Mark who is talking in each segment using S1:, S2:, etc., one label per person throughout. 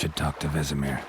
S1: Should talk to Vesemir.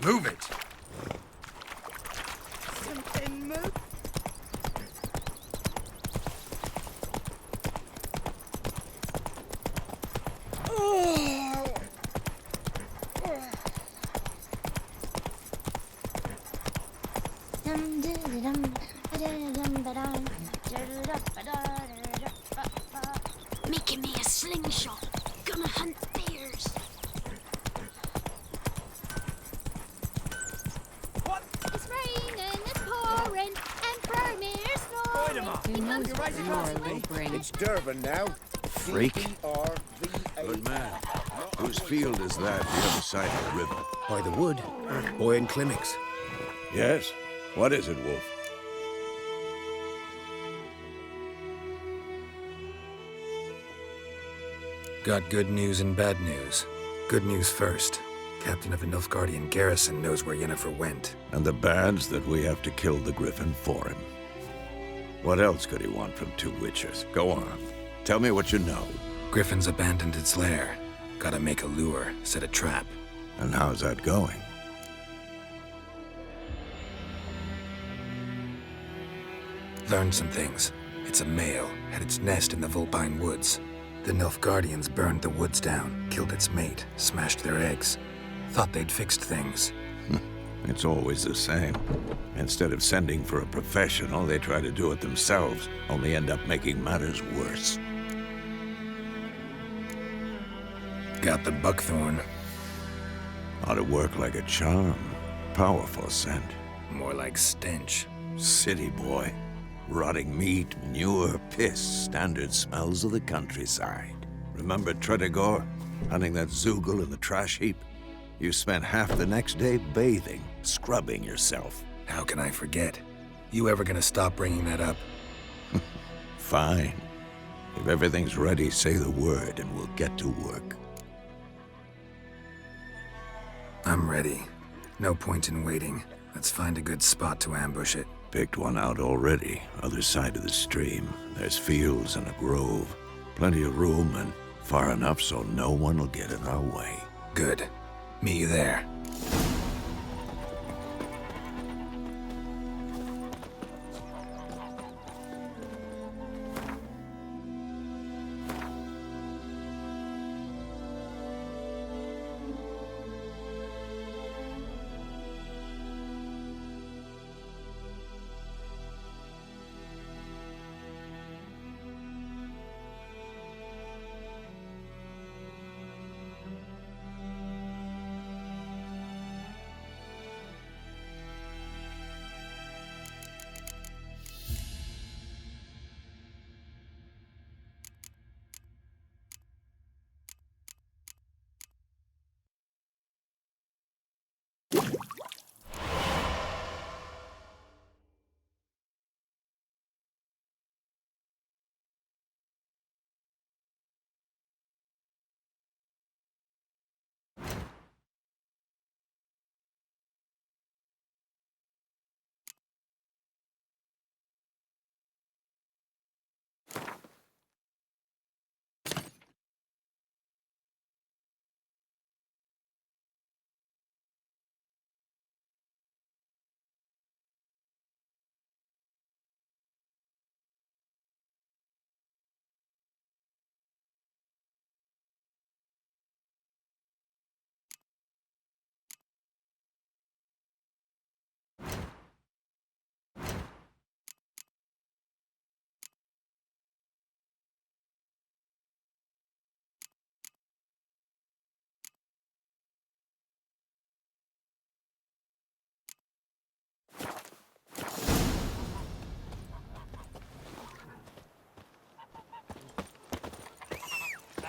S2: Move it!
S3: Something move.
S4: Making me a slingshot. Gonna hunt bears. It's raining, it's pouring, and Vermeer's snoring.
S2: Who knows what tomorrow will bring?
S5: It's Durban now.
S1: Freak.
S5: D-R-V-A.
S6: Good man. Whose field is that the other side of the river?
S5: By the wood. Boy in clinics.
S6: Yes? What is it, Wolf?
S1: Got good news and bad news. Good news first. Captain of the Nilfgaardian garrison knows where Yennefer went.
S6: And the bad's that we have to kill the griffin for him. What else could he want from two witches? Go on. Tell me what you know.
S1: Griffin's abandoned its lair. Gotta make a lure, set a trap.
S6: And how's that going?
S1: Learned some things. It's a male, had its nest in the Vulpine Woods. The Nilfgaardians burned the woods down, killed its mate, smashed their eggs. Thought they'd fixed things.
S6: It's always the same. Instead of sending for a professional, they try to do it themselves, only end up making matters worse.
S1: Got the buckthorn.
S6: Ought to work like a charm. Powerful scent.
S1: More like stench.
S6: City boy. Rotting meat, manure, piss, standard smells of the countryside. Remember Tredegor? Hunting that Zoogle in the trash heap? You spent half the next day bathing, scrubbing yourself.
S1: How can I forget? You ever gonna stop bringing that up?
S6: Fine. If everything's ready, say the word and we'll get to work.
S1: I'm ready. No point in waiting. Let's find a good spot to ambush it.
S6: Picked one out already, other side of the stream. There's fields and a grove. Plenty of room and far enough so no one will get in our way.
S1: Good. Meet you there.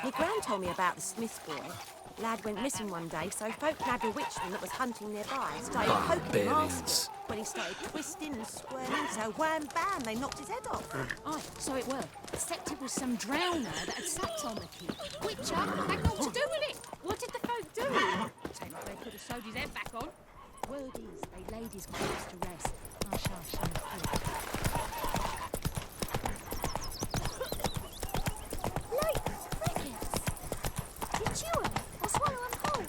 S3: My gran told me about the Smith boy. Lad went missing one day, so folk nabbed a witchman that was hunting nearby. Started poking him asking. When he started twisting and squirming, so wham bam, they knocked his head off.
S4: Aye, so it were. Except it was some drowner that had sat on the kid. Witcher had naught to do with it. What did the folk do? Take they could have sewed his head back on. Word is, they laid his corpse to rest. I shall show you. Light, crickets! Did you or swallow them whole?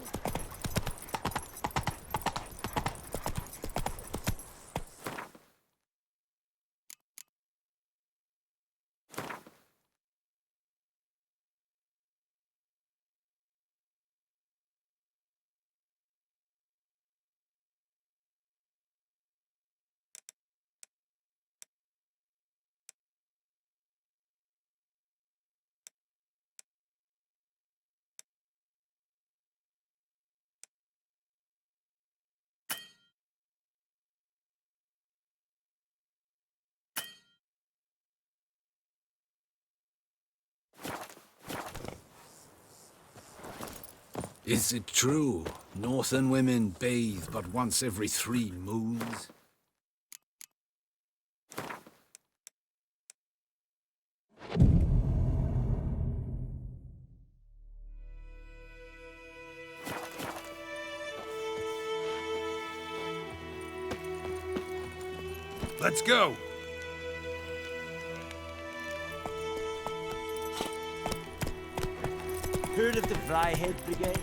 S7: Is it true? Northern women bathe but once every 3 moons?
S2: Let's go.
S8: Heard of the Fryhead Brigade?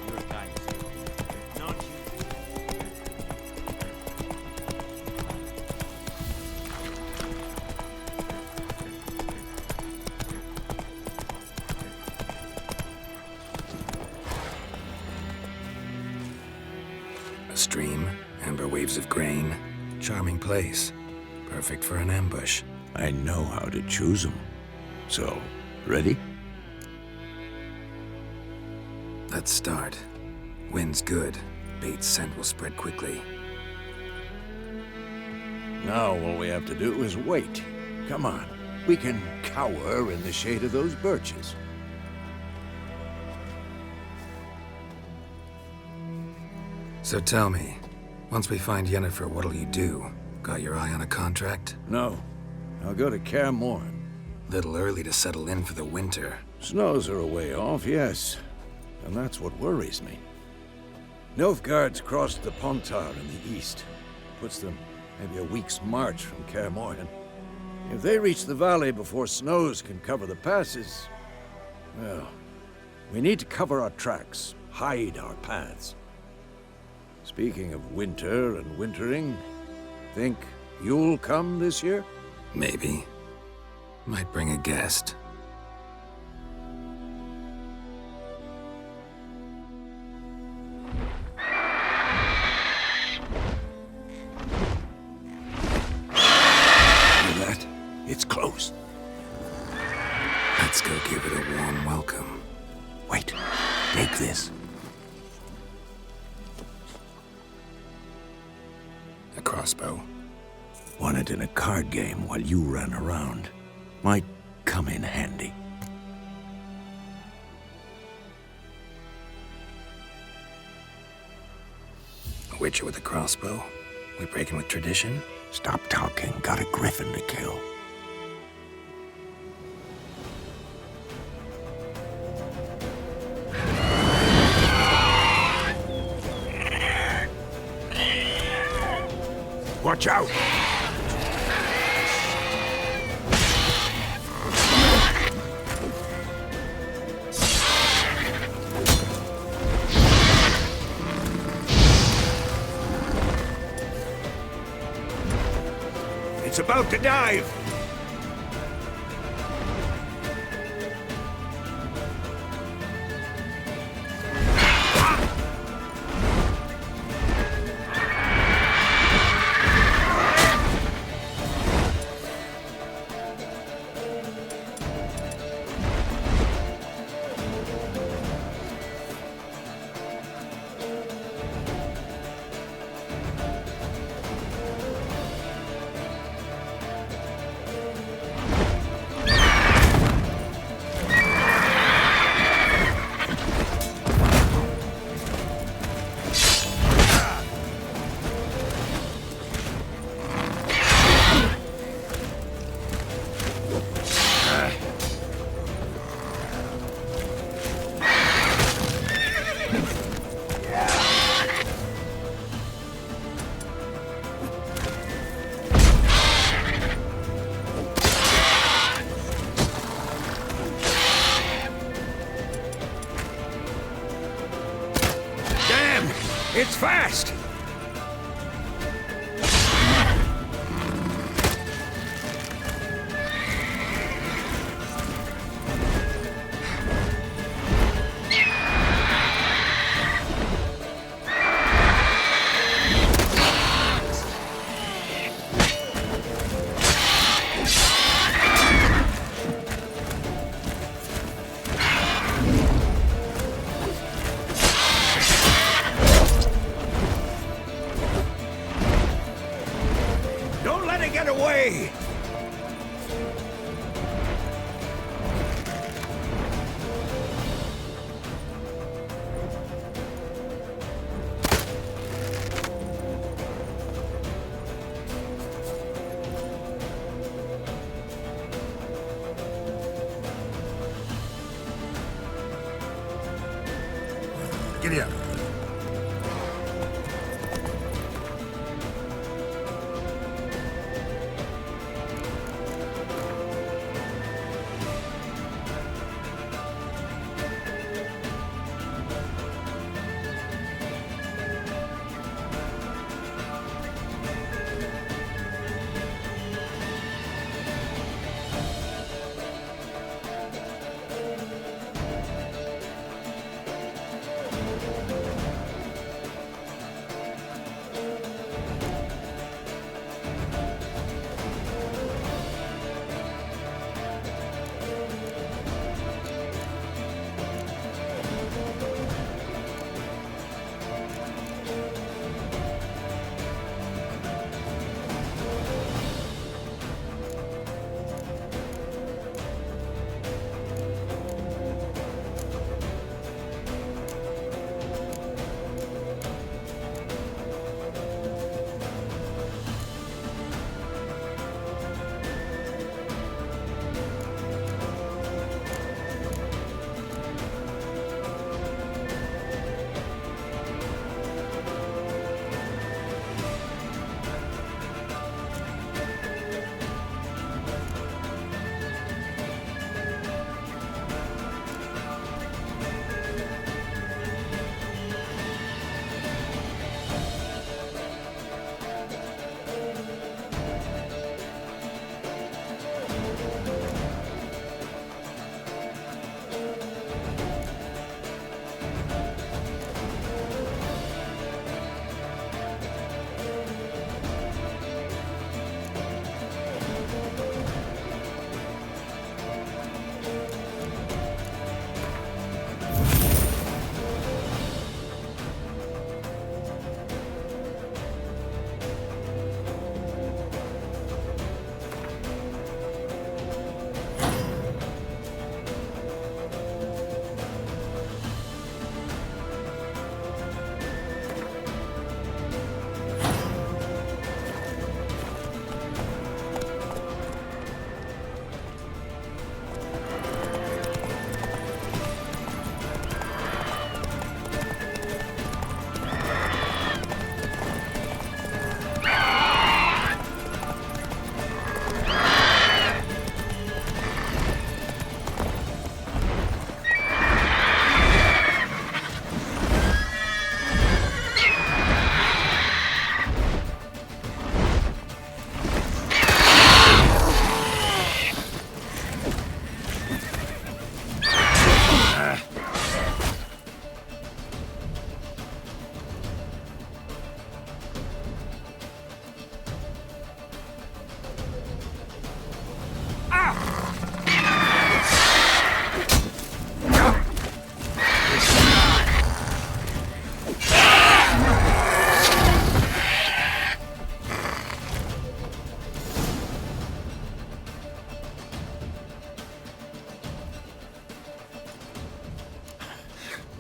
S8: Your kind, sir. Not you.
S1: A stream, amber waves of grain. Charming place. Perfect for an ambush.
S6: I know how to choose them. So, ready?
S1: Let's start. Wind's good. Bait's scent will spread quickly.
S6: Now all we have to do is wait. Come on. We can cower in the shade of those birches.
S1: So tell me, once we find Yennefer, what'll you do? Got your eye on a contract?
S6: No. I'll go to Kaer Morhen.
S1: Little early to settle in for the winter.
S6: Snows are a way off, yes. And that's what worries me. Nilfgaard's crossed the Pontar in the east. Puts them maybe a week's march from Kaer Morhen. If they reach the valley before snows can cover the passes, well, we need to cover our tracks, hide our paths. Speaking of winter and wintering, think you'll come this year?
S1: Maybe. Might bring a guest.
S6: It's close.
S1: Let's go give it a warm welcome.
S6: Wait, take this.
S1: A crossbow.
S6: Won it in a card game while you ran around. Might come in handy.
S1: A witcher with a crossbow? We breaking with tradition?
S6: Stop talking. Got a griffin to kill. Watch out! It's about to dive! It's fast! Don't let it get away!
S1: Giddy up.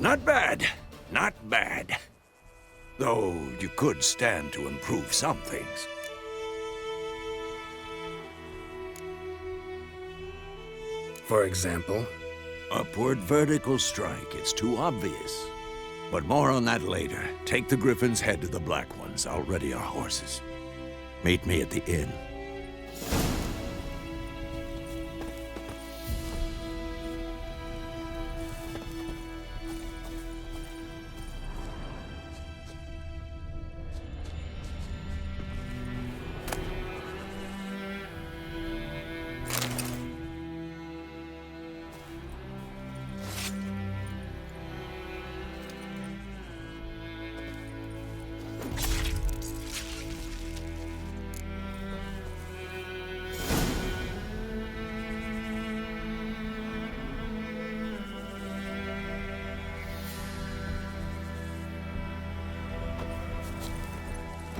S6: Not bad. Not bad. Though you could stand to improve some things.
S1: For example?
S6: Upward vertical strike. It's too obvious. But more on that later. Take the Griffin's head to the Black Ones. I'll ready our horses. Meet me at the inn.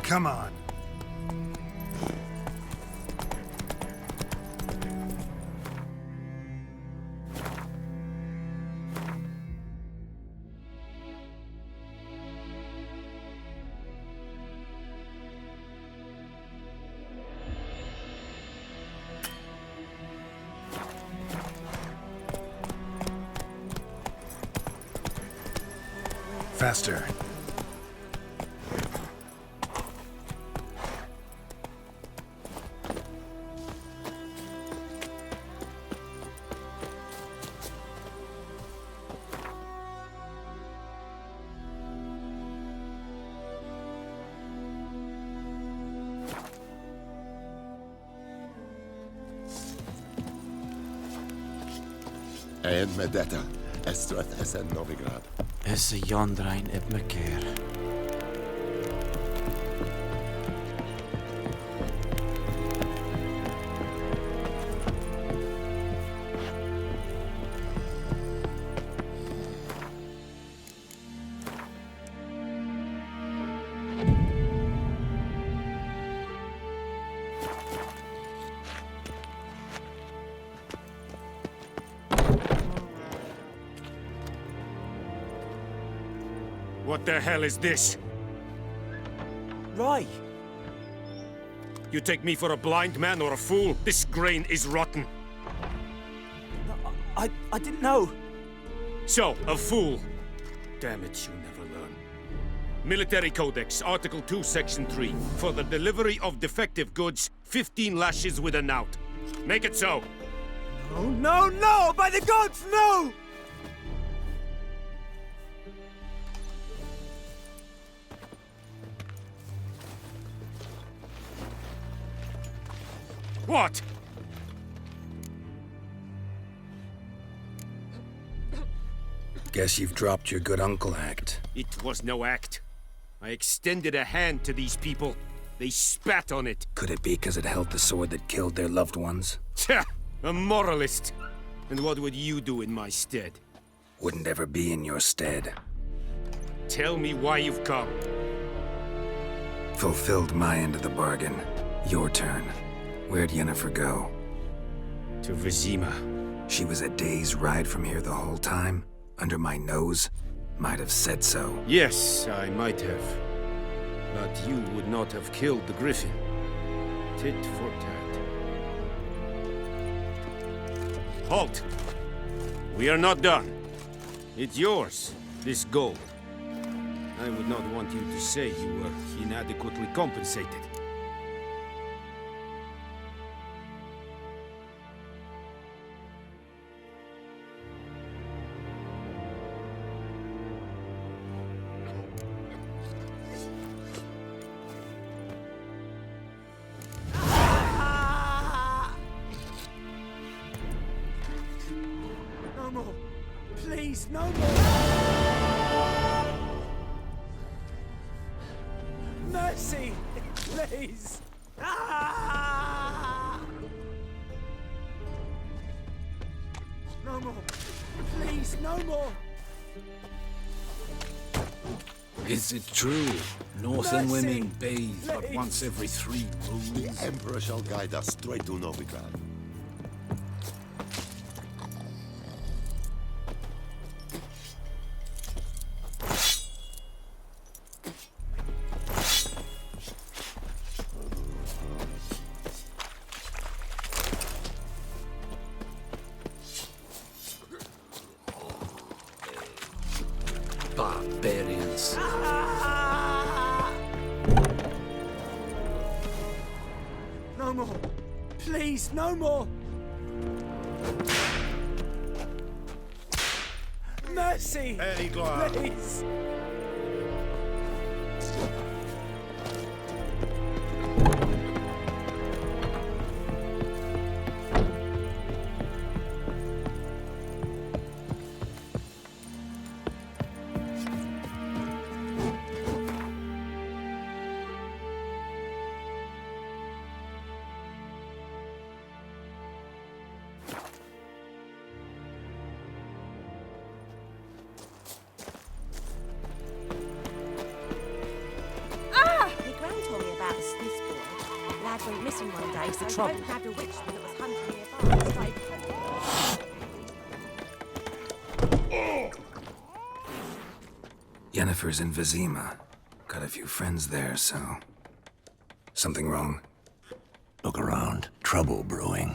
S1: Come on. Faster.
S9: En med detta, Estrat SN Novigrad.
S8: Esse Jondrain Ebmerker.
S10: What the hell is this?
S8: Right.
S10: You take me for a blind man or a fool? This grain is rotten.
S8: I didn't know.
S10: So, a fool. Damn it, you never learn. Military Codex, Article 2, Section 3. For the delivery of defective goods, 15 lashes with a knout. Make it so.
S8: Oh, no, no! By the gods, no!
S10: What?
S1: Guess you've dropped your good uncle act.
S10: It was no act. I extended a hand to these people. They spat on it.
S1: Could it be because it held the sword that killed their loved ones?
S10: Tja! A moralist. And what would you do in my stead?
S1: Wouldn't ever be in your stead.
S10: Tell me why you've come.
S1: Fulfilled my end of the bargain. Your turn. Where'd Yennefer go?
S10: To Vizima.
S1: She was a day's ride from here the whole time? Under my nose? Might have said so.
S10: Yes, I might have. But you would not have killed the griffin. Tit for tat. Halt! We are not done. It's yours, this gold. I would not want you to say you were inadequately compensated.
S8: No more. Please, no more. Mercy, please. No more. Please, no more.
S7: Is it true? Northern
S8: Mercy,
S7: women bathe but
S8: please.
S7: once every 3 moons?
S9: The Emperor shall guide us straight to Novigrad.
S7: Barbarians.
S8: No more. Please, no more. Mercy, please.
S3: lad went missing one day, so
S7: trouble?
S3: folk nabbed a witchman that was hunting nearby and started
S1: Yennefer's in Vizima. Got a few friends there, so... Something wrong?
S6: Look around. Trouble brewing.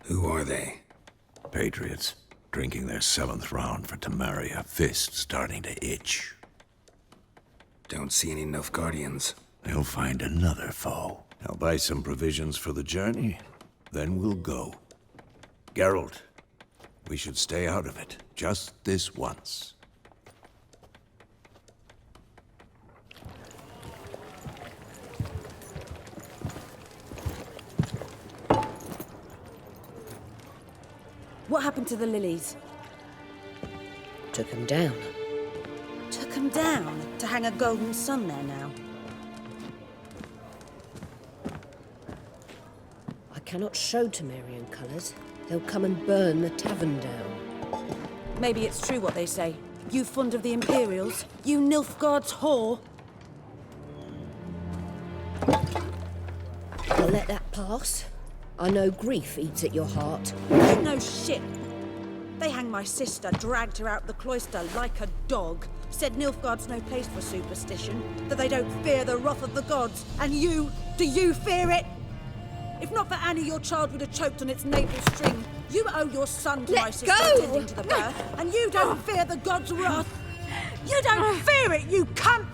S1: Who are they?
S6: Patriots. Drinking their 7th round for Temeria. Fist starting to itch.
S1: Don't see any Nilfgaardians.
S6: They'll find another foe. I'll buy some provisions for the journey. Then we'll go. Geralt, we should stay out of it. Just this once.
S3: What happened to the lilies?
S2: Took him down.
S3: Took them down to hang a golden sun there now.
S2: I cannot show Temerian colours. They'll come and burn the tavern down.
S3: Maybe it's true what they say. You fond of the Imperials? You Nilfgaard's whore?
S2: I'll let that pass. I know grief eats at your heart.
S3: You know shit. They hanged my sister, dragged her out the cloister like a dog. Said Nilfgaard's no place for superstition, that they don't fear the wrath of the gods. And you, do you fear it? If not for Annie, your child would have choked on its navel string. You owe your son to my sister attending to the birth, and you don't fear the gods' wrath. You don't fear it, you cunt!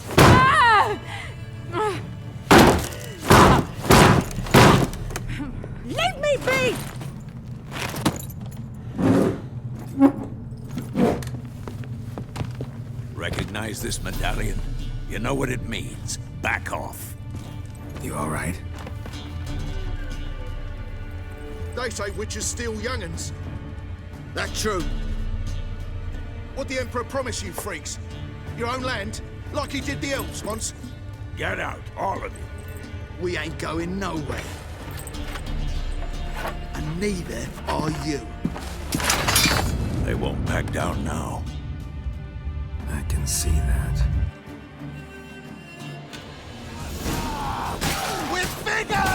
S3: Leave me be!
S6: Recognize this medallion? You know what it means. Back off.
S1: You all right?
S9: They say witches steal young'uns. That true? What the Emperor promise you, freaks? Your own land? Like he did the elves once?
S6: Get out, all of you.
S9: We ain't going nowhere. And neither are you.
S6: They won't back down now.
S1: I can see that.
S9: With vigor!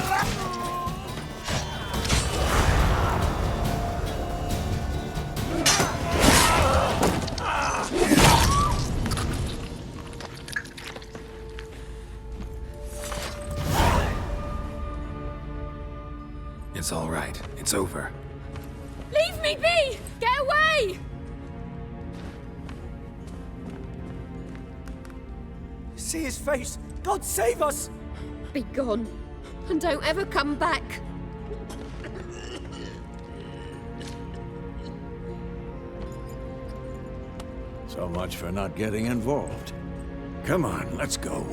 S1: It's all right. It's over.
S4: Leave me be! Get away!
S8: See his face! God save us!
S2: Be gone, and don't ever come back.
S6: So much for not getting involved. Come on, let's go.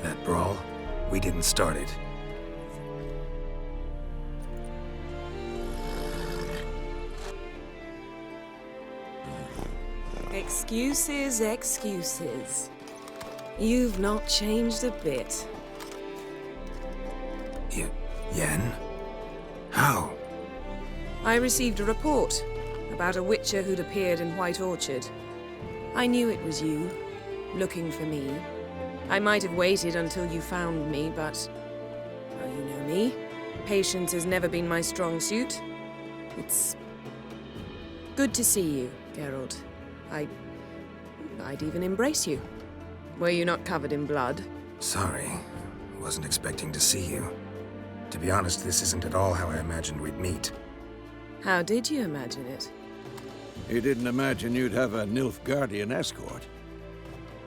S1: That brawl, we didn't start it.
S11: Excuses, excuses. You've not changed a bit.
S1: Yen? How?
S11: I received a report about a witcher who'd appeared in White Orchard. I knew it was you, looking for me. I might have waited until you found me, but... well, you know me. Patience has never been my strong suit. It's... good to see you, Geralt. I'd even embrace you. Were you not covered in blood?
S1: Sorry. Wasn't expecting to see you. To be honest, this isn't at all how I imagined we'd meet.
S11: How did you imagine it?
S6: You didn't imagine you'd have a Nilfgaardian escort.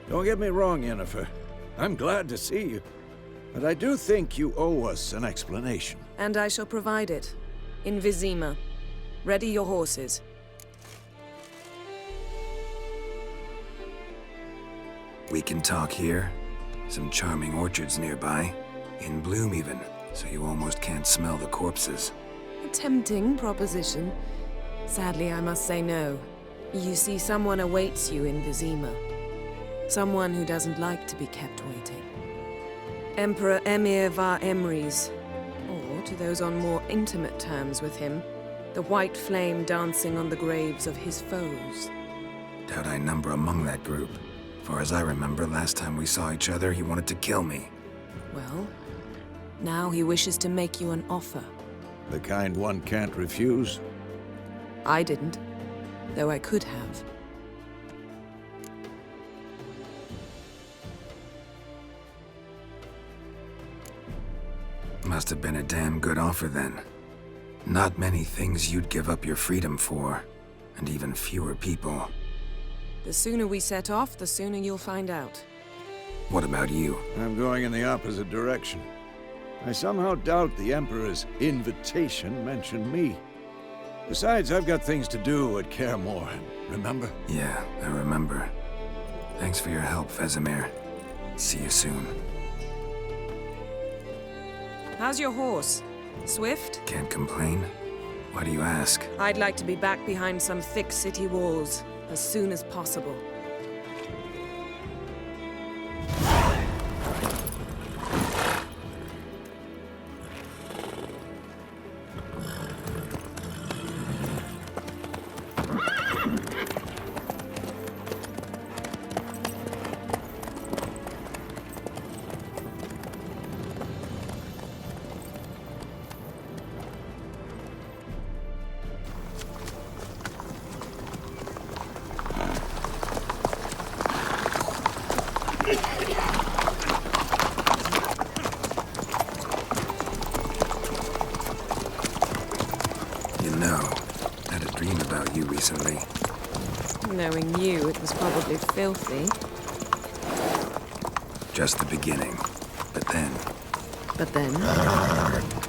S6: Don't get me wrong, Yennefer. I'm glad to see you. But I do think you owe us an explanation.
S11: And I shall provide it. In Vizima. Ready your horses.
S1: We can talk here. Some charming orchards nearby. In bloom even, so you almost can't smell the corpses.
S11: A tempting proposition. Sadly, I must say no. You see, someone awaits you in Vizima. Someone who doesn't like to be kept waiting. Emperor Emir var Emrys, or to those on more intimate terms with him, the white flame dancing on the graves of his foes.
S1: Doubt I number among that group. Far as I remember, last time we saw each other, he wanted to kill me.
S11: Well, now he wishes to make you an offer.
S6: The kind one can't refuse?
S11: I didn't, though I could have.
S1: Must have been a damn good offer then. Not many things you'd give up your freedom for, and even fewer people.
S11: The sooner we set off, the sooner you'll find out.
S1: What about you?
S6: I'm going in the opposite direction. I somehow doubt the Emperor's invitation mentioned me. Besides, I've got things to do at Kaer Morhen, remember?
S1: Yeah, I remember. Thanks for your help, Vesemir. See you soon.
S11: How's your horse? Swift?
S1: Can't complain. Why do you ask?
S11: I'd like to be back behind some thick city walls as soon as possible.
S1: You know, I had a dream about you recently.
S11: Knowing you, it was probably filthy.
S1: Just the beginning. But then...
S11: But then...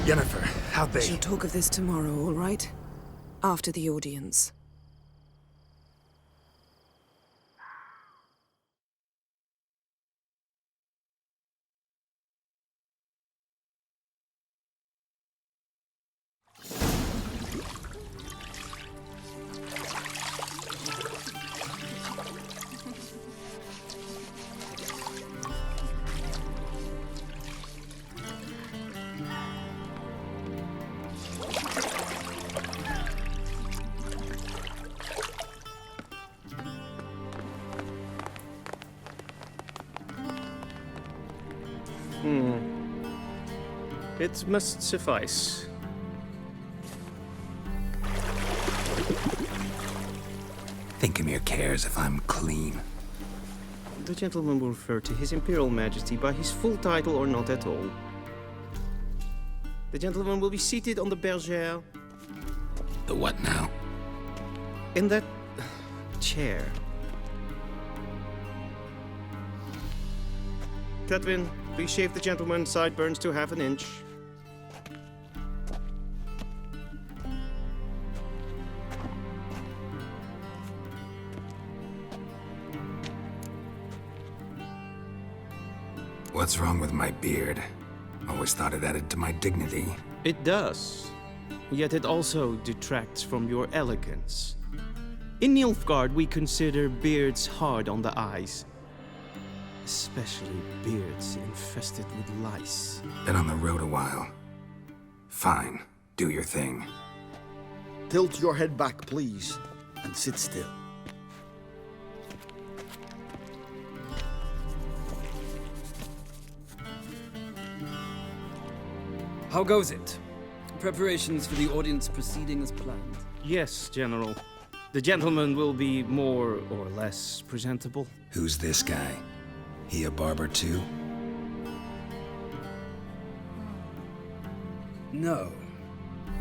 S1: Yennefer, how'd they...
S11: We'll talk of this tomorrow, all right? After the audience.
S12: It must suffice.
S1: Think Emir cares if I'm clean?
S12: The gentleman will refer to His Imperial Majesty by his full title or not at all. The gentleman will be seated on the bergère.
S1: The what now?
S12: In that chair. Cledwyn, please shave the gentleman's sideburns to half an inch.
S1: What's wrong with my beard? Always thought it added to my dignity.
S12: It does. Yet it also detracts from your elegance. In Nilfgaard, we consider beards hard on the eyes. Especially beards infested with lice.
S1: Been on the road a while. Fine. Do your thing.
S5: Tilt your head back, please, and sit still.
S13: How goes it? Preparations for the audience proceeding as planned?
S12: Yes, General. The gentleman will be more or less presentable.
S1: Who's this guy? He a barber too?
S13: No.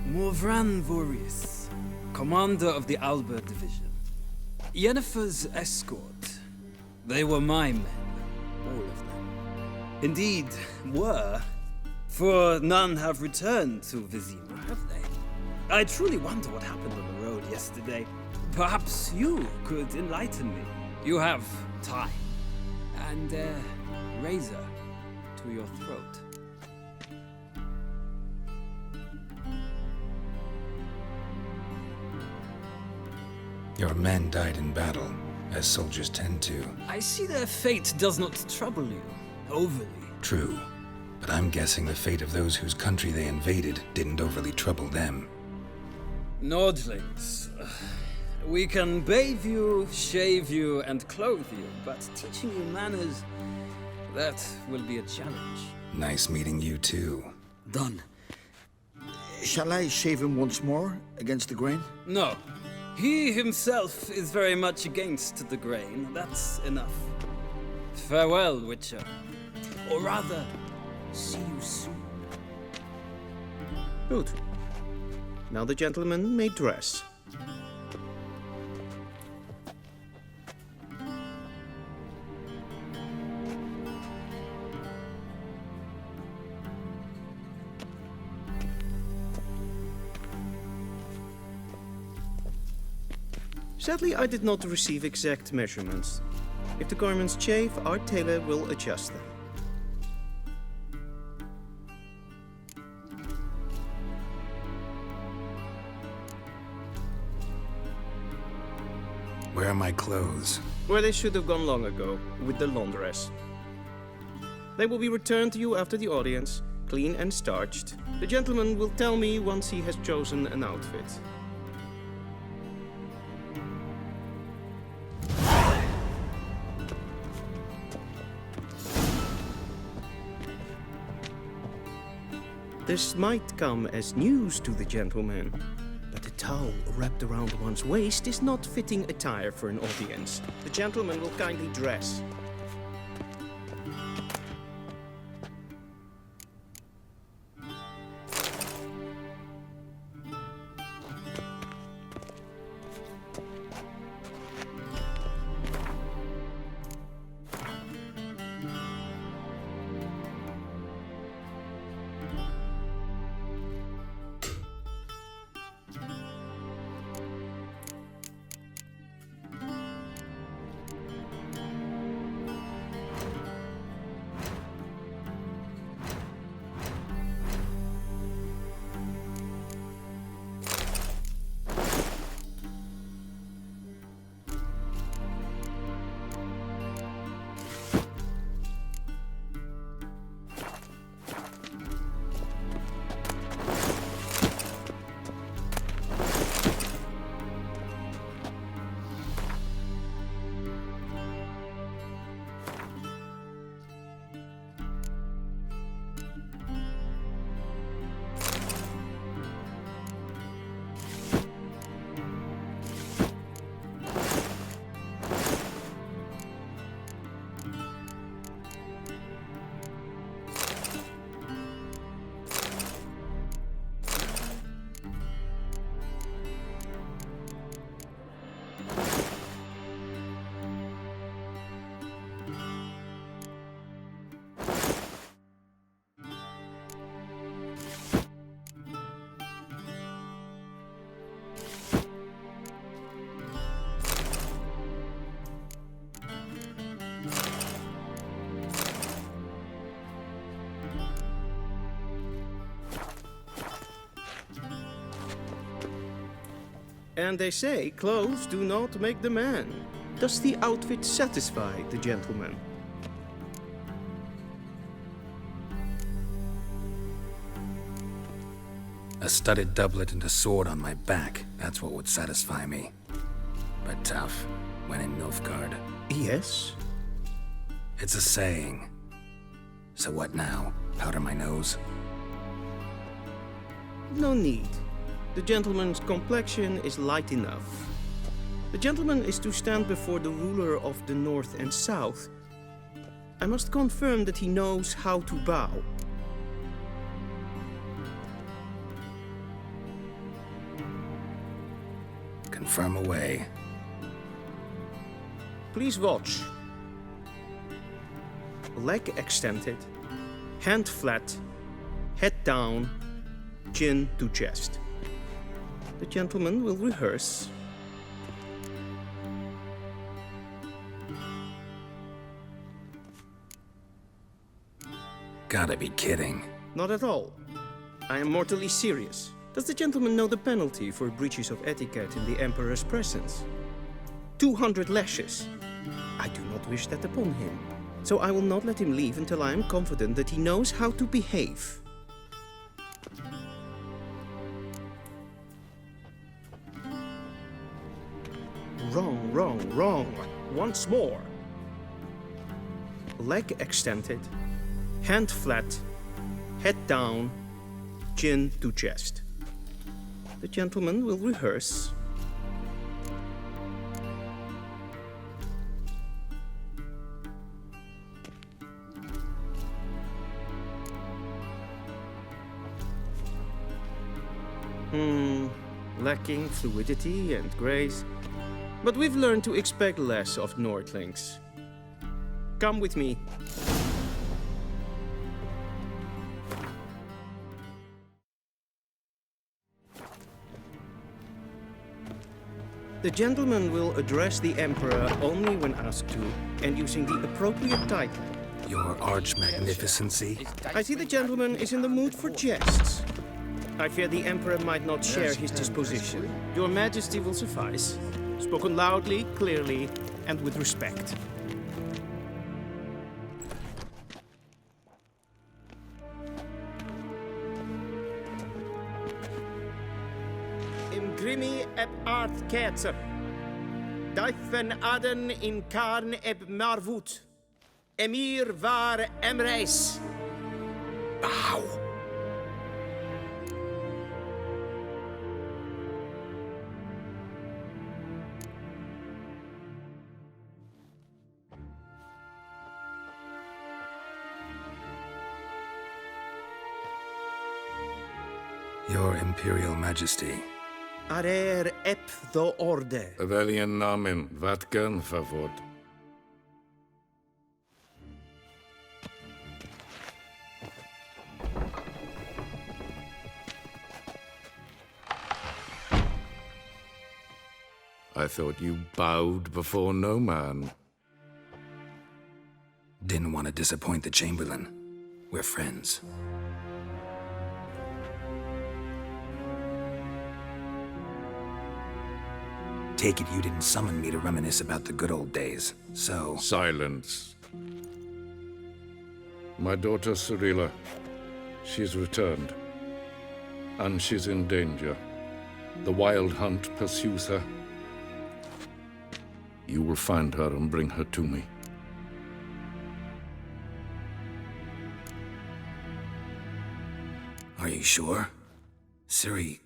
S13: Morvran Vorius, commander of the Alba Division. Yennefer's escort. They were my men. All of them. Indeed, were. For none have returned to Vizima, have they? I truly wonder what happened on the road yesterday. Perhaps you could enlighten me. You have time. And a razor to your throat.
S1: Your men died in battle, as soldiers tend to.
S13: I see their fate does not trouble you overly.
S1: True, but I'm guessing the fate of those whose country they invaded didn't overly trouble them.
S13: Nordlings. We can bathe you, shave you, and clothe you, but teaching you manners, that will be a challenge.
S1: Nice meeting you too.
S13: Done.
S5: Shall I shave him once more against the grain?
S13: No. He himself is very much against the grain. That's enough. Farewell, Witcher. Or rather, see you soon.
S12: Good. Now the gentleman may dress. Sadly, I did not receive exact measurements. If the garments chafe, our tailor will adjust them.
S1: Where are my clothes?
S12: Where they should have gone long ago, with the laundress. They will be returned to you after the audience, clean and starched. The gentleman will tell me once he has chosen an outfit. This might come as news to the gentleman, but the towel wrapped around one's waist is not fitting attire for an audience. The gentleman will kindly dress. And they say clothes do not make the man. Does the outfit satisfy the gentleman?
S1: A studded doublet and a sword on my back, that's what would satisfy me. But tough, when in Nilfgaard.
S12: Yes?
S1: It's a saying. So what now? Powder my nose?
S12: No need. The gentleman's complexion is light enough. The gentleman is to stand before the ruler of the North and South. I must confirm that he knows how to bow.
S1: Confirm away.
S12: Please watch. Leg extended, hand flat, head down, chin to chest. The gentleman will rehearse.
S1: Gotta be kidding.
S12: Not at all. I am mortally serious. Does the gentleman know the penalty for breaches of etiquette in the Emperor's presence? 200 lashes. I do not wish that upon him. So I will not let him leave until I am confident that he knows how to behave. Wrong, wrong, wrong. Once more. Leg extended, hand flat, head down, chin to chest. The gentleman will rehearse. Lacking fluidity and grace. But we've learned to expect less of Nordlings. Come with me. The gentleman will address the Emperor only when asked to, and using the appropriate title.
S1: Your Arch Magnificency?
S12: I see the gentleman is in the mood for jests. I fear the Emperor might not share his disposition. Your Majesty will suffice. Spoken loudly, clearly, and with respect. Imgrimi eb art ketzer. Daifen aden in karn eb marvut. Emir var emreis.
S1: Bow. Your Imperial Majesty.
S12: Arer ep the orde.
S14: Weljen namen, wat kan favor? I thought you bowed before no man.
S1: Didn't want to disappoint the Chamberlain. We're friends. Take it you didn't summon me to reminisce about the good old days, so...
S14: Silence. My daughter Cyrilla, she's returned. And she's in danger. The Wild Hunt pursues her. You will find her and bring her to me.
S1: Are you sure? Ciri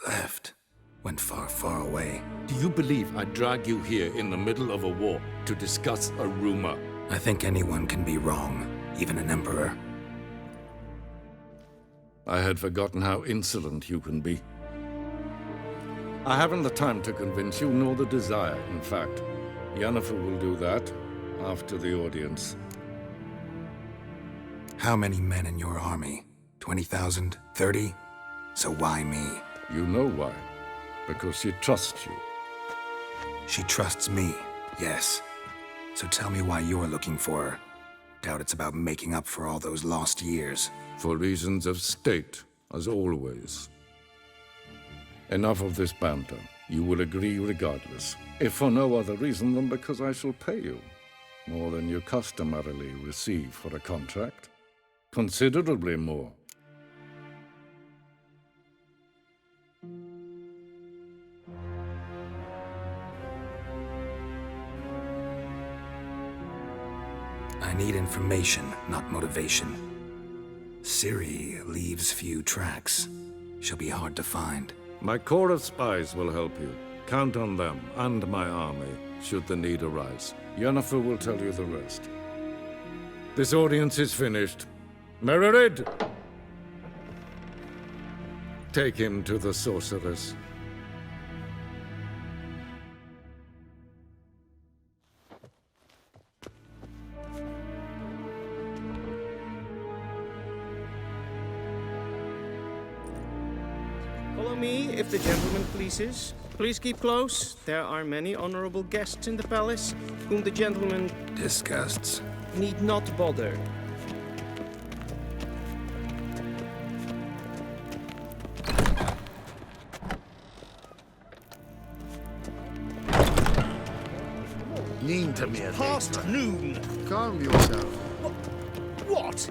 S1: left. Went far, far away.
S14: Do you believe I'd drag you here in the middle of a war to discuss a rumor?
S1: I think anyone can be wrong, even an emperor.
S14: I had forgotten how insolent you can be. I haven't the time to convince you, nor the desire, in fact. Yennefer will do that after the audience.
S1: How many men in your army? 20,000? 30? So why me?
S14: You know why. Because she trusts you.
S1: She trusts me, yes. So tell me why you're looking for her. Doubt it's about making up for all those lost years.
S14: For reasons of state, as always. Enough of this banter. You will agree regardless. If for no other reason than because I shall pay you. More than you customarily receive for a contract. Considerably more.
S1: I need information, not motivation. Ciri leaves few tracks. She'll be hard to find.
S14: My corps of spies will help you. Count on them and my army, should the need arise. Yennefer will tell you the rest. This audience is finished. Mererid! Take him to the sorceress.
S12: Follow me, if the gentleman pleases. Please keep close. There are many honorable guests in the palace, whom the gentleman
S1: Disgusts.
S12: need not bother.
S9: Lean to me,
S8: Past noon.
S9: Calm yourself.
S8: What?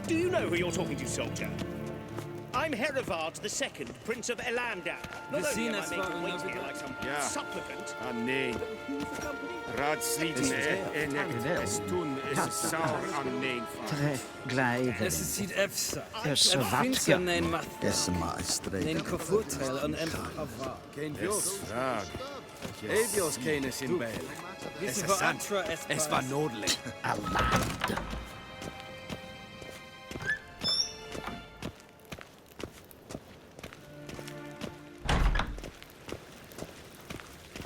S8: Do you know who you're talking to, soldier? I'm Herivard II, Prince of Elandar. Not only am I making wait here like some supplicant...
S10: Nee. Raad sliten en estun is saur an neen.
S13: Necessit efsa.
S5: Yes,
S13: Finsa nein math.
S5: Yes, maestre.
S13: Nein kofutel an empava. Kein Dios. Edios keines in Bail.
S8: Es ist sant. Es war nodelig.
S5: Aland.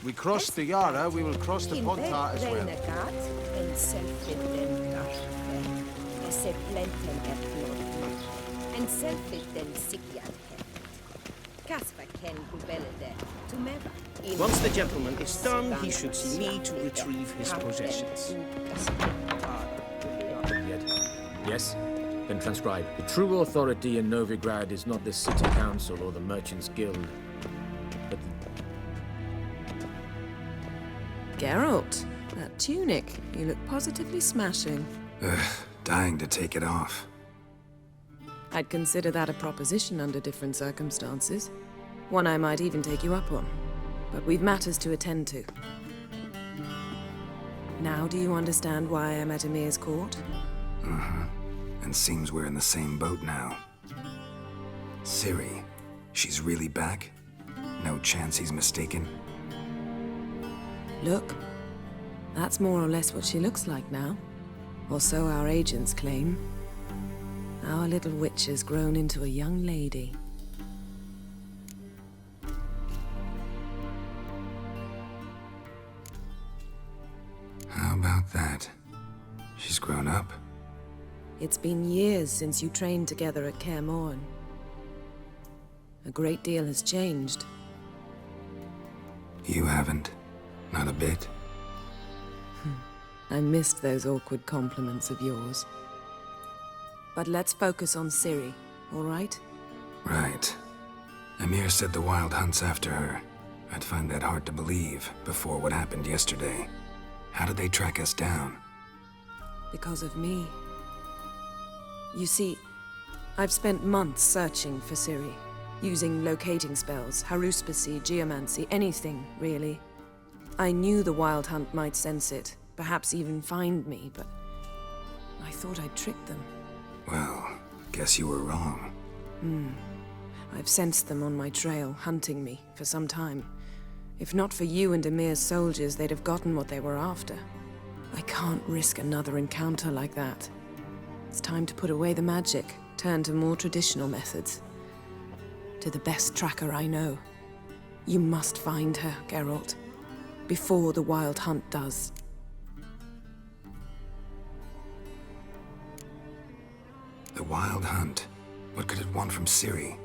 S7: We crossed the Yara, we will cross the Pontar as well.
S12: Once the gentleman is done, he should see me to retrieve his possessions.
S15: Yes? Then transcribe. The true authority in Novigrad is not the city council or the merchants' guild, but
S11: Geralt, that tunic. You look positively smashing.
S1: Ugh, dying to take it off.
S11: I'd consider that a proposition under different circumstances. One I might even take you up on. But we've matters to attend to. Now do you understand why I'm at Emmir's court?
S1: Uh-huh. And seems we're in the same boat now. Ciri, she's really back? No chance he's mistaken?
S11: Look, that's more or less what she looks like now. Or so our agents claim. Our little witch has grown into a young lady.
S1: How about that? She's grown up.
S11: It's been years since you trained together at Kaer Morhen. A great deal has changed.
S1: You haven't? Not a bit?
S11: I missed those awkward compliments of yours. But let's focus on Ciri, all right?
S1: Right. Emir said the Wild Hunt's after her. I'd find that hard to believe before what happened yesterday. How did they track us down?
S11: Because of me. You see, I've spent months searching for Ciri, using locating spells, haruspicy, geomancy, anything, really. I knew the Wild Hunt might sense it, perhaps even find me, but I thought I'd tricked them.
S1: Well, guess you were wrong.
S11: I've sensed them on my trail, hunting me, for some time. If not for you and Emir's soldiers, they'd have gotten what they were after. I can't risk another encounter like that. It's time to put away the magic, turn to more traditional methods. To the best tracker I know. You must find her, Geralt. Before the Wild Hunt does.
S1: The Wild Hunt? What could it want from Ciri?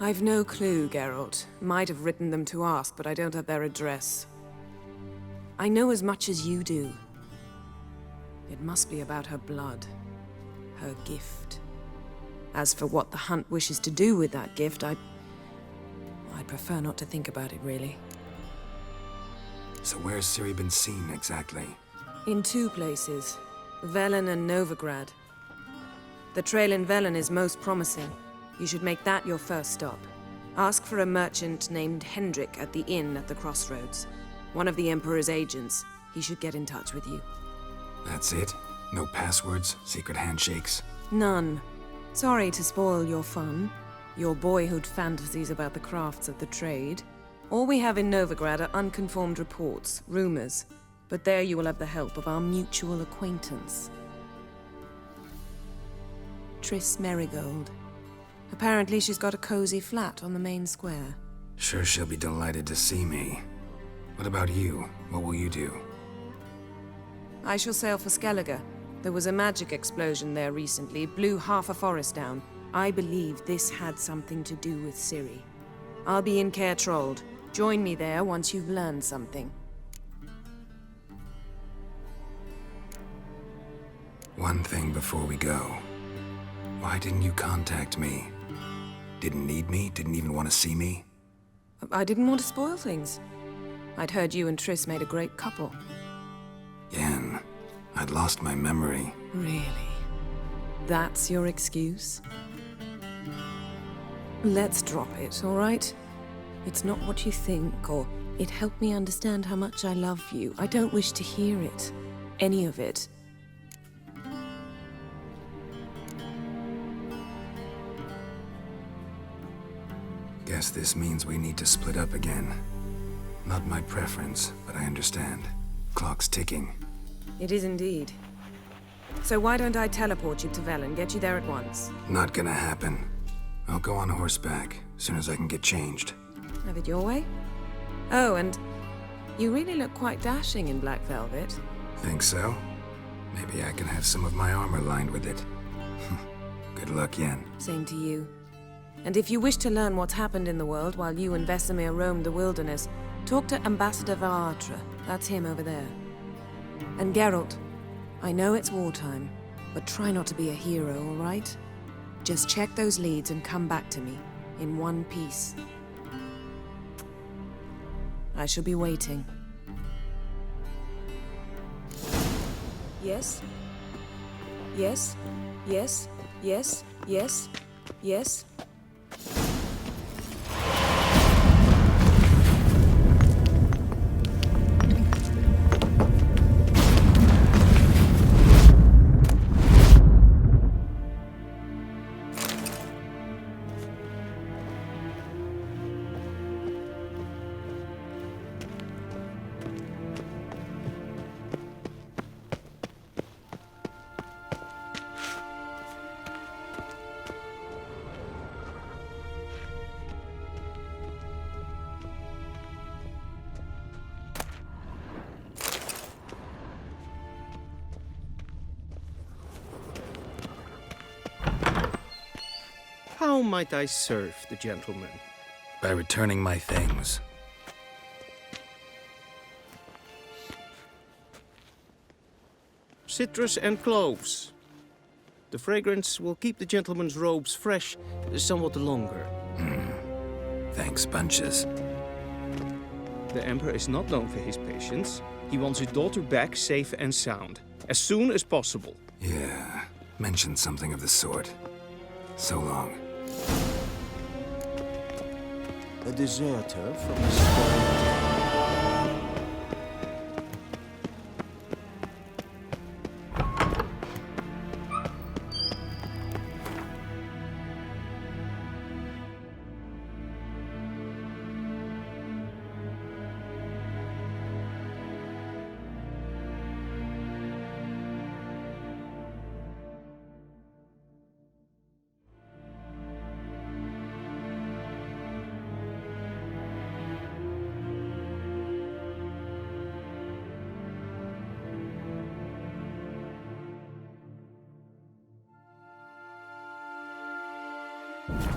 S11: I've no clue, Geralt. Might have written them to ask, but I don't have their address. I know as much as you do. It must be about her blood. Her gift. As for what the Hunt wishes to do with that gift, I'd prefer not to think about it, really.
S1: So where's Ciri been seen, exactly?
S11: In two places. Velen and Novigrad. The trail in Velen is most promising. You should make that your first stop. Ask for a merchant named Hendrik at the inn at the crossroads. One of the Emperor's agents. He should get in touch with you.
S1: That's it? No passwords, secret handshakes?
S11: None. Sorry to spoil your fun, your boyhood fantasies about the crafts of the trade. All we have in Novigrad are unconfirmed reports, rumors. But there you will have the help of our mutual acquaintance. Triss Merigold. Apparently she's got a cozy flat on the main square.
S1: Sure she'll be delighted to see me. What about you? What will you do?
S11: I shall sail for Skellige. There was a magic explosion there recently, blew half a forest down. I believe this had something to do with Ciri. I'll be in Caer Trold. Join me there once you've learned something.
S1: One thing before we go. Why didn't you contact me? Didn't need me? Didn't even want to see me?
S11: I didn't want to spoil things. I'd heard you and Triss made a great couple.
S1: Yen, I'd lost my memory.
S11: Really? That's your excuse? Let's drop it, all right? It's not what you think, or it helped me understand how much I love you. I don't wish to hear it. Any of it.
S1: Guess this means we need to split up again. Not my preference, but I understand. Clock's ticking.
S11: It is indeed. So why don't I teleport you to Velen, get you there at once?
S1: Not gonna happen. I'll go on horseback, as soon as I can get changed.
S11: Have it your way? Oh, and you really look quite dashing in black velvet.
S1: Think so? Maybe I can have some of my armor lined with it. Good luck, Yen.
S11: Same to you. And if you wish to learn what's happened in the world while you and Vesemir roamed the wilderness, talk to Ambassador Varatra. That's him over there. And Geralt, I know it's wartime, but try not to be a hero, all right? Just check those leads and come back to me, in one piece. I shall be waiting. Yes? Yes? Yes? Yes? Yes? Yes?
S12: How might I serve the gentleman?
S1: By returning my things.
S12: Citrus and cloves. The fragrance will keep the gentleman's robes fresh somewhat longer.
S1: Thanks, bunches.
S12: The Emperor is not known for his patience. He wants his daughter back safe and sound, as soon as possible.
S1: Yeah, mentioned something of the sort. So long.
S16: A deserter from the storm.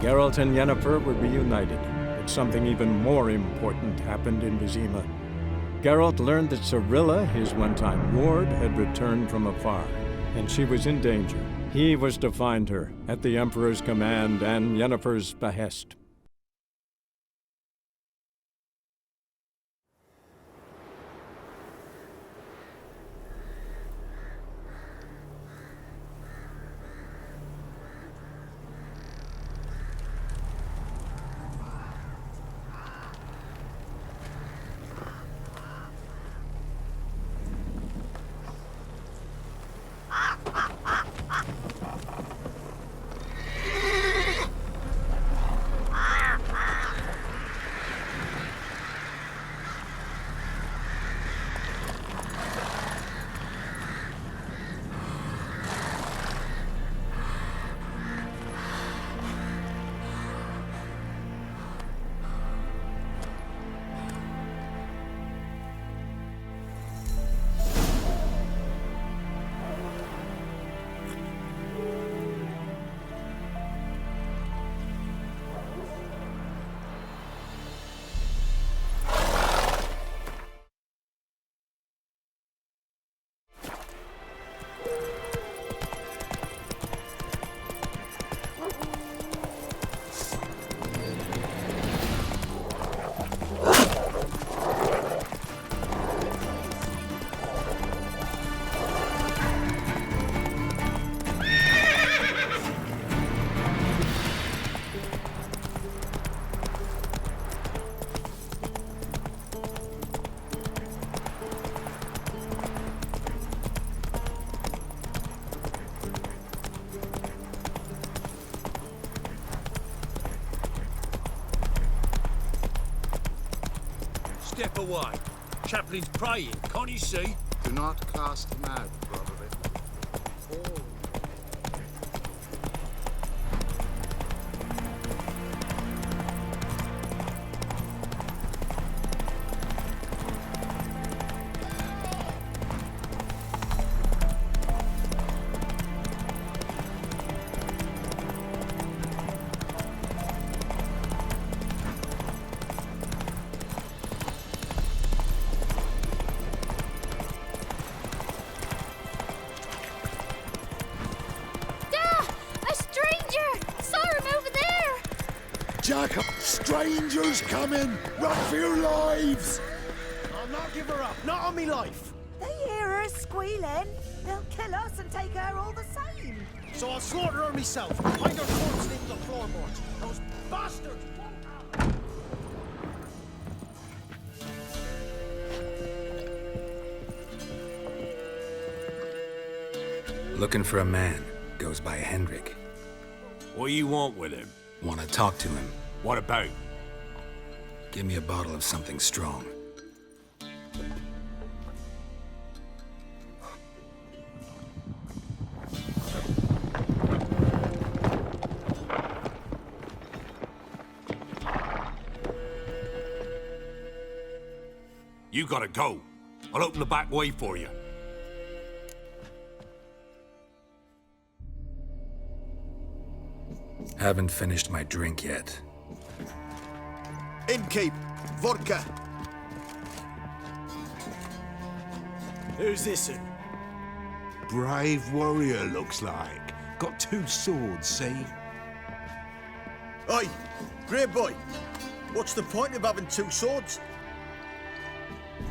S17: Geralt and Yennefer were reunited, but something even more important happened in Vizima. Geralt learned that Cirilla, his one-time ward, had returned from afar, and she was in danger. He was to find her, at the Emperor's command and Yennefer's behest.
S10: Step away. Chaplain's praying, can't you see?
S9: Do not cast him out, Broderick.
S5: Jack, strangers coming! Run for your lives!
S8: I'll not give her up, not on me life.
S3: They hear her squealing. They'll kill us and take her all the same.
S8: So I'll slaughter her myself. Find her corpse into the floorboards. Those bastards!
S1: Looking for a man. Goes by Hendrik.
S10: What do you want with him?
S1: Want to talk to him.
S10: What about?
S1: Give me a bottle of something strong.
S10: You gotta go. I'll open the back way for you.
S1: Haven't finished my drink yet.
S9: Innkeep, vodka.
S8: Who's this in?
S18: Brave warrior, looks like. Got 2 swords, see?
S9: Oi, grey boy. What's the point of having 2 swords?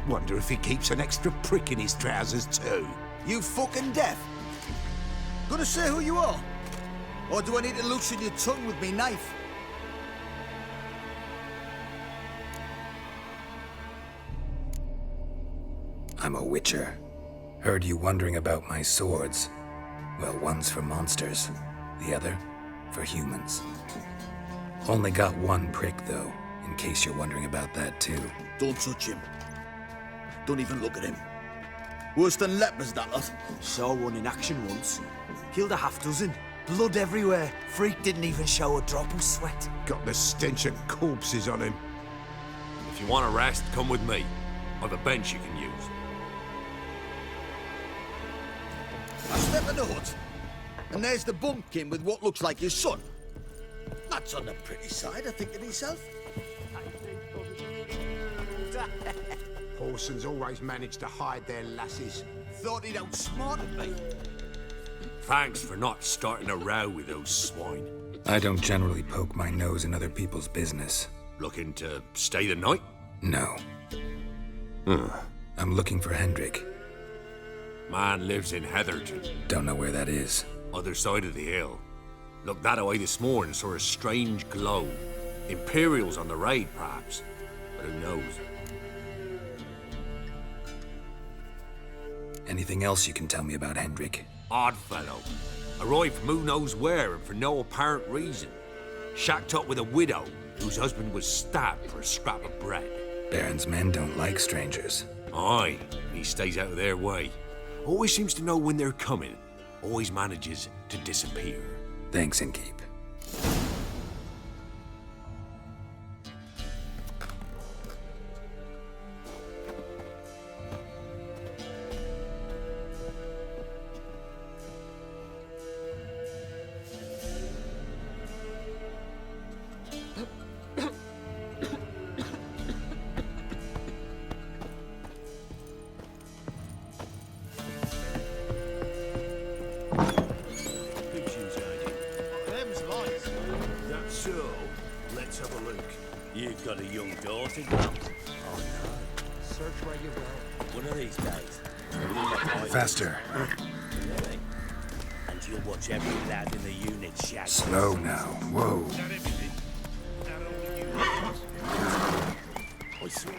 S18: Wonder if he keeps an extra prick in his trousers too.
S9: You fucking deaf? Gonna say who you are? Or do I need to loosen your tongue with me knife?
S1: I'm a witcher. Heard you wondering about my swords. Well, one's for monsters, the other for humans. Only got 1 prick, though, in case you're wondering about that, too.
S9: Don't touch him. Don't even look at him. Worse than lepers, that lot.
S16: Saw one in action once. Killed a half-dozen. Blood everywhere. Freak didn't even show a drop of sweat.
S18: Got the stench of corpses on him.
S10: If you want a rest, come with me. I've a bench you can use.
S9: I step in the hut, and there's the bumpkin with what looks like his son. That's on the pretty side, I think to myself.
S18: Horsons always manage to hide their lasses.
S9: Thought he'd outsmarted me.
S10: Thanks for not starting a row with those swine.
S1: I don't generally poke my nose in other people's business.
S10: Looking to stay the night?
S1: No. I'm looking for Hendrik.
S10: Man lives in Heatherton.
S1: Don't know where that is.
S10: Other side of the hill. Looked that away this morning, saw a strange glow. Imperials on the raid, perhaps. But who knows?
S1: Anything else you can tell me about Hendrik?
S10: Odd fellow. Arrived from who knows where and for no apparent reason. Shacked up with a widow whose husband was stabbed for a scrap of bread.
S1: Baron's men don't like strangers.
S10: Aye, he stays out of their way. Always seems to know when they're coming. Always manages to disappear.
S1: Thanks, Innkeep.
S8: You've got a young daughter now. Oh no. Search where you will. One of these days.
S1: Faster.
S8: And you'll watch every lad in the unit shag.
S1: Slow now. Whoa.
S8: I swear.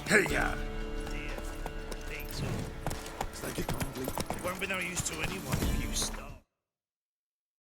S10: Hey,
S18: Thank you kindly.
S8: It won't be no use to anyone if you stop.